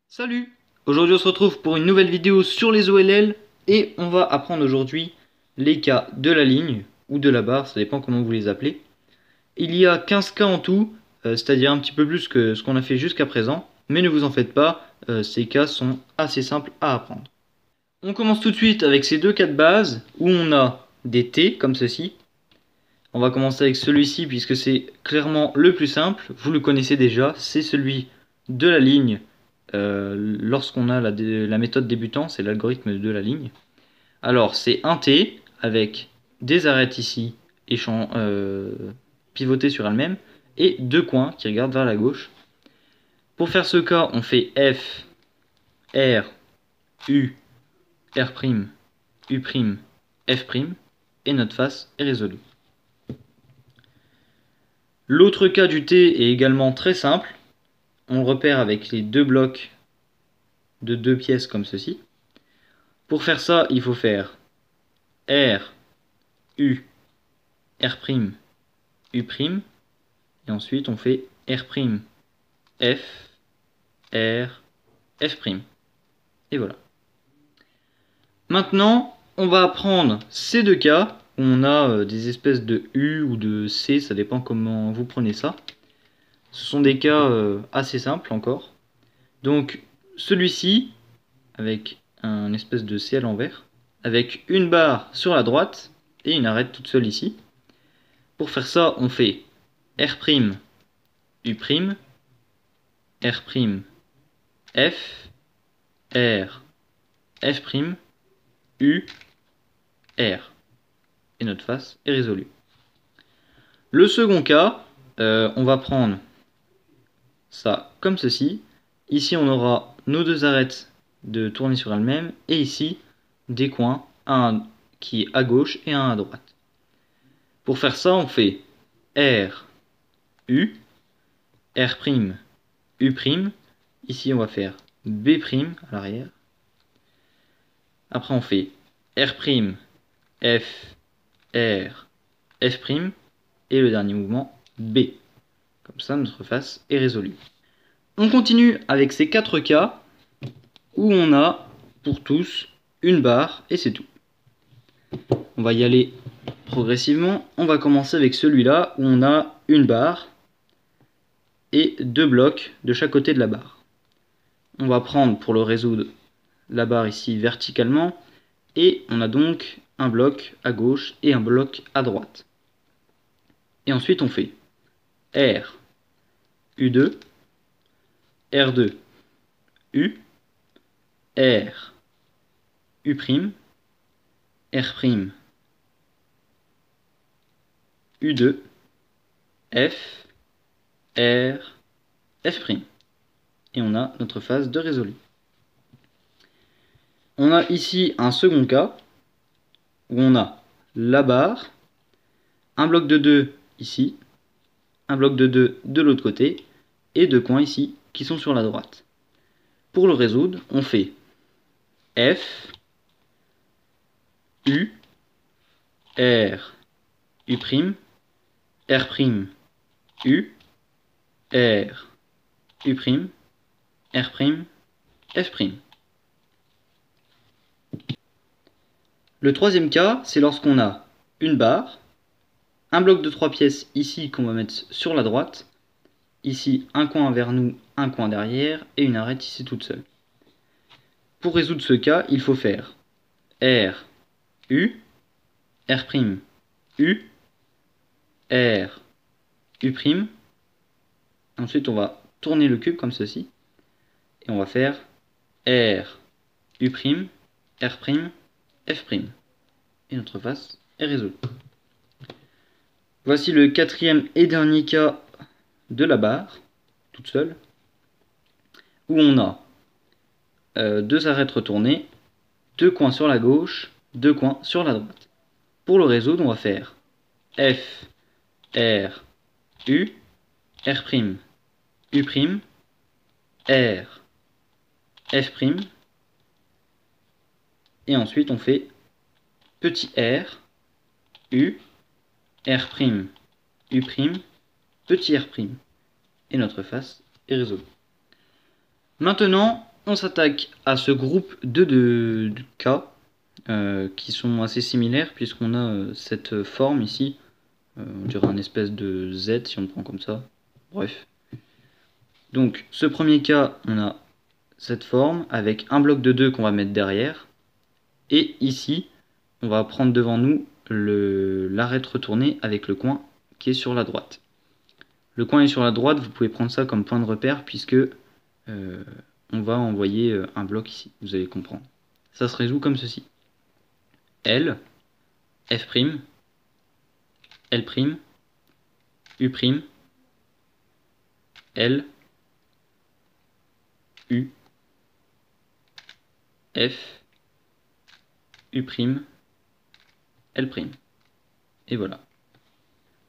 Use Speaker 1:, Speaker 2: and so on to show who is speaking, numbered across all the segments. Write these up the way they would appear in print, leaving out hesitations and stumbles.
Speaker 1: Salut! Aujourd'hui on se retrouve pour une nouvelle vidéo sur les OLL et on va apprendre aujourd'hui les cas de la ligne ou de la barre, ça dépend comment vous les appelez. Il y a 15 cas en tout, c'est-à-dire un petit peu plus que ce qu'on a fait jusqu'à présent, mais ne vous en faites pas, ces cas sont assez simples à apprendre. On commence tout de suite avec ces deux cas de base où on a des T comme ceci. On va commencer avec celui-ci puisque c'est clairement le plus simple, vous le connaissez déjà, c'est celui de la ligne. Lorsqu'on a la méthode débutant, c'est l'algorithme de la ligne. Alors c'est un T avec des arêtes ici et pivotées sur elles-mêmes et deux coins qui regardent vers la gauche. Pour faire ce cas, on fait F, R, U, R', U', F' et notre face est résolue. L'autre cas du T est également très simple. On le repère avec les deux blocs de deux pièces comme ceci. Pour faire ça, il faut faire R, U, R', U', et ensuite on fait R', F, R, F'. Et voilà. Maintenant, on va apprendre ces deux cas où on a des espèces de U ou de C, ça dépend comment vous prenez ça. Ce sont des cas assez simples encore. Donc celui-ci, avec un espèce de C à l'envers, avec une barre sur la droite et une arête toute seule ici. Pour faire ça, on fait R', U', R', F, R, F', U, R. Et notre face est résolue. Le second cas, on va prendre ça comme ceci. Ici, on aura nos deux arêtes de tourner sur elles-mêmes. Et ici, des coins, un qui est à gauche et un à droite. Pour faire ça, on fait R, U, R', U'. Ici, on va faire B' à l'arrière. Après, on fait R', F, R, F'. Et le dernier mouvement, B. Comme ça, notre face est résolue. On continue avec ces 4 cas où on a, pour tous, une barre et c'est tout. On va y aller progressivement. On va commencer avec celui-là où on a une barre et deux blocs de chaque côté de la barre. On va prendre pour le résoudre la barre ici verticalement et on a donc un bloc à gauche et un bloc à droite. Et ensuite on fait R, U2, R2, U, R, U', R', U2, F, R, F'. Et on a notre phase de résolu. On a ici un second cas où on a la barre, un bloc de 2 ici, un bloc de 2 de l'autre côté et deux coins ici qui sont sur la droite. Pour le résoudre, on fait F, U, R, U', R', U, R, U', R', F'. Le troisième cas, c'est lorsqu'on a une barre, un bloc de 3 pièces ici qu'on va mettre sur la droite, ici un coin vers nous, un coin derrière et une arête ici toute seule. Pour résoudre ce cas, il faut faire R, U, R', U, R, U'. Ensuite, on va tourner le cube comme ceci. Et on va faire R, U', R', F'. Et notre face est résolue. Voici le quatrième et dernier cas de la barre, toute seule, où on a deux arêtes retournées, deux coins sur la gauche, deux coins sur la droite. Pour le résoudre, on va faire F, R, U, R', U', R, F'. Et ensuite, on fait petit r, U, R', U', petit R'. Et notre face est résolue. Maintenant, on s'attaque à ce groupe de cas qui sont assez similaires puisqu'on a cette forme ici. On dirait un espèce de Z si on le prend comme ça. Bref. Donc, ce premier cas, on a cette forme avec un bloc de 2 qu'on va mettre derrière. Et ici, on va prendre devant nous l'arête retournée avec le coin qui est sur la droite. Le coin est sur la droite, vous pouvez prendre ça comme point de repère puisque on va envoyer un bloc ici, vous allez comprendre. Ça se résout comme ceci. L, F', L', U', L, U, F, U', L'. Et voilà.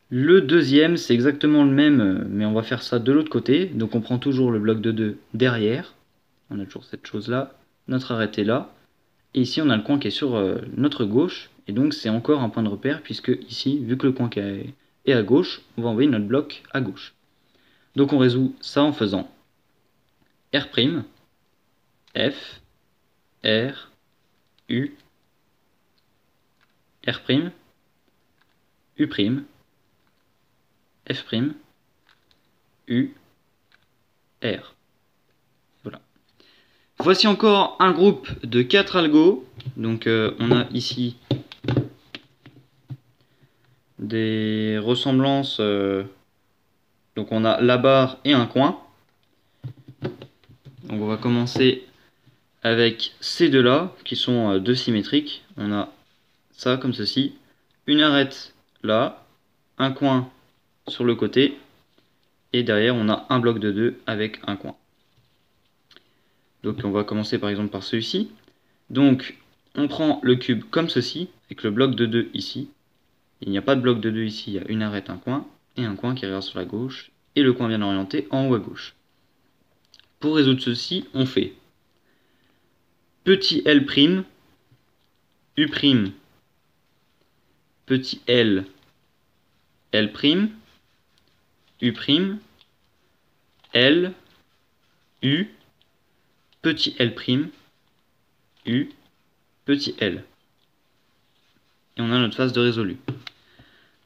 Speaker 1: Le deuxième, c'est exactement le même, mais on va faire ça de l'autre côté. Donc on prend toujours le bloc de 2 derrière. On a toujours cette chose-là. Notre arête est là. Et ici, on a le coin qui est sur notre gauche. Et donc c'est encore un point de repère, puisque ici, vu que le coin est à gauche, on va envoyer notre bloc à gauche. Donc on résout ça en faisant R', F, R, U, R', U', F', U, R. Voilà. Voici encore un groupe de 4 algos. Donc on a ici des ressemblances. Donc on a la barre et un coin. Donc on va commencer avec ces deux-là qui sont deux symétriques. On a ça comme ceci. Une arête là, un coin sur le côté. Et derrière on a un bloc de 2 avec un coin. Donc on va commencer par exemple par celui-ci. Donc on prend le cube comme ceci, avec le bloc de 2 ici. Il n'y a pas de bloc de 2 ici, il y a une arête, un coin, et un coin qui regarde sur la gauche, et le coin bien orienté en haut à gauche. Pour résoudre ceci, on fait petit L', U', petit L, L', U', L, U, petit L', U, petit L. Et on a notre face de résolu.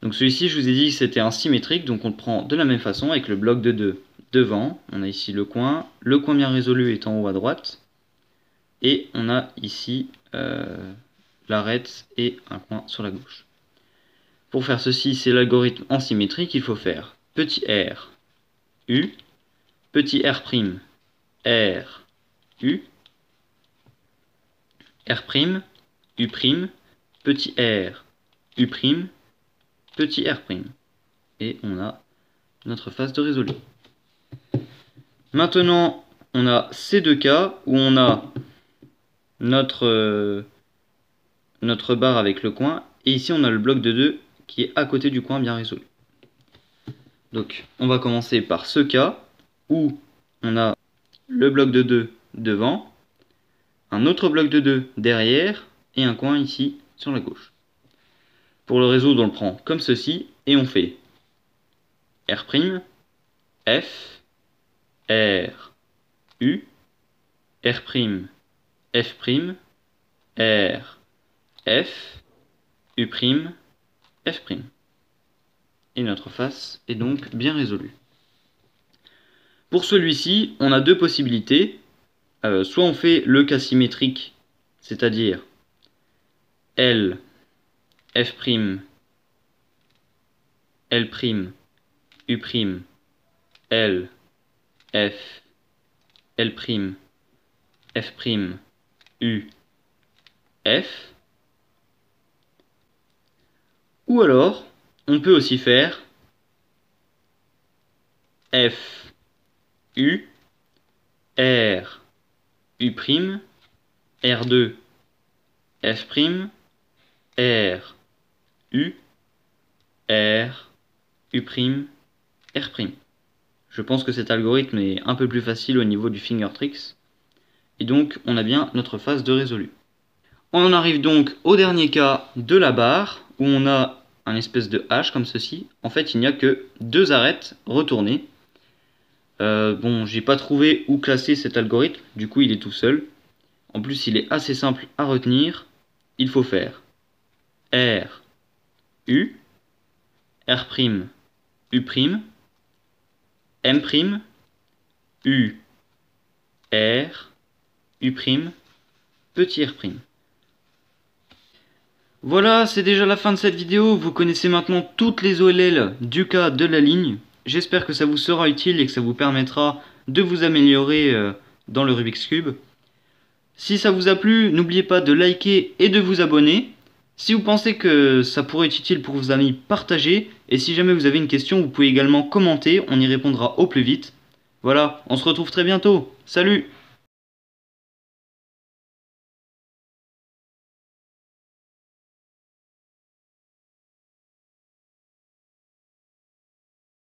Speaker 1: Donc celui-ci, je vous ai dit que c'était un symétrique, donc on le prend de la même façon avec le bloc de 2 devant. On a ici le coin bien résolu est en haut à droite. Et on a ici l'arête et un coin sur la gauche. Pour faire ceci, c'est l'algorithme en symétrique, il faut faire petit r, U, petit r', R, U, R', U', petit r, U', petit r'. Et on a notre face de résolu. Maintenant, on a ces deux cas où on a notre barre avec le coin, et ici on a le bloc de 2 qui est à côté du coin bien résolu. Donc on va commencer par ce cas où on a le bloc de 2 devant, un autre bloc de 2 derrière, et un coin ici sur la gauche. Pour le résoudre, on le prend comme ceci, et on fait R', F, R, U, R', F', R, F, U', F'. Et notre face est donc bien résolue. Pour celui-ci, on a deux possibilités. Soit on fait le cas symétrique, c'est-à-dire L, F', L', U', L, F, L', F', U, F. Ou alors, on peut aussi faire F, U, R, U', R2, F', R, U, R, U', R'. Je pense que cet algorithme est un peu plus facile au niveau du finger tricks. Et donc, on a bien notre phase de résolu. On en arrive donc au dernier cas de la barre, où on a un espèce de H comme ceci, en fait il n'y a que 2 arêtes retournées. Bon, j'ai pas trouvé où classer cet algorithme, du coup il est tout seul. En plus il est assez simple à retenir. Il faut faire R, U, R', U', M', U, R, U', petit r'. Voilà, c'est déjà la fin de cette vidéo. Vous connaissez maintenant toutes les OLL du cas de la ligne. J'espère que ça vous sera utile et que ça vous permettra de vous améliorer dans le Rubik's Cube. Si ça vous a plu, n'oubliez pas de liker et de vous abonner. Si vous pensez que ça pourrait être utile pour vos amis, partagez. Et si jamais vous avez une question, vous pouvez également commenter, on y répondra au plus vite. Voilà, on se retrouve très bientôt. Salut!